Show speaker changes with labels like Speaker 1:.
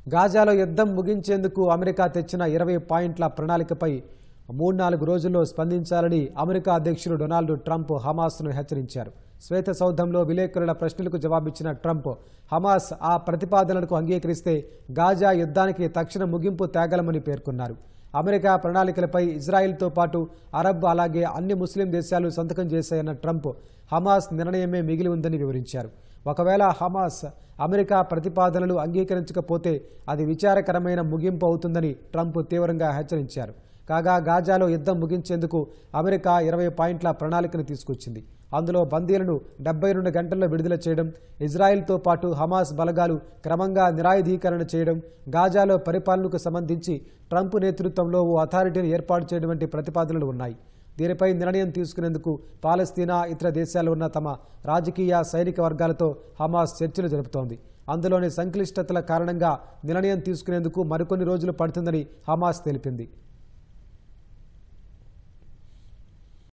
Speaker 1: గాజాలో యుద్ధం ముగించేందుకు అమెరికా తెచ్చిన 20 పాయింట్ల ప్రణాళికపై 3-4 రోజుల్లో స్పందించాలని అమెరికా అధ్యక్షుడు డొనాల్డ్ ట్రంప్ హమాస్ను హెచ్చరించారు. శ్వేత సౌధంలో విలేకరుల ప్రశ్నలకు జవాబిచ్చిన ట్రంప్ హమాస్ ఆ ప్రతిపాదనలకు అంగీకరిస్తే గాజా యుద్ధానికి తక్షణ ముగింపు తేగలమని పేర్కొన్నారు. అమెరికా ప్రణాళికలపై ఇజ్రాయెల్తో పాటు అరబ్ అలాగే అన్ని ముస్లిం దేశాలు సంతకం చేశాయన్న ట్రంప్ హమాస్ నిర్ణయమే మిగిలి ఉందని వివరించారు. ఒకవేళ హమాస్ అమెరికా ప్రతిపాదనలు అంగీకరించకపోతే అది విచారకరమైన ముగింపు అవుతుందని ట్రంప్ తీవ్రంగా హెచ్చరించారు. కాగా గాజాలో యుద్ధం ముగించేందుకు అమెరికా 20 పాయింట్ల ప్రణాళికను తీసుకొచ్చింది. అందులో బందీలను 72 గంటల్లో విడుదల చేయడం, ఇజ్రాయెల్తో పాటు హమాస్ బలగాలు క్రమంగా నిరాయుధీకరణ చేయడం, గాజాలో పరిపాలనకు సంబంధించి ట్రంప్ నేతృత్వంలో ఓ అథారిటీని ఏర్పాటు చేయడం వంటి ప్రతిపాదనలు ఉన్నాయి. దీనిపై నిర్ణయం తీసుకునేందుకు పాలస్తీనా, ఇతర దేశాల్లో ఉన్న తమ రాజకీయ సైనిక వర్గాలతో హమాస్ చర్చలు జరుపుతోంది. అందులోని సంక్లిష్టతల కారణంగా నిర్ణయం తీసుకునేందుకు మరికొన్ని రోజులు పడుతుందని హమాస్ తెలిపింది.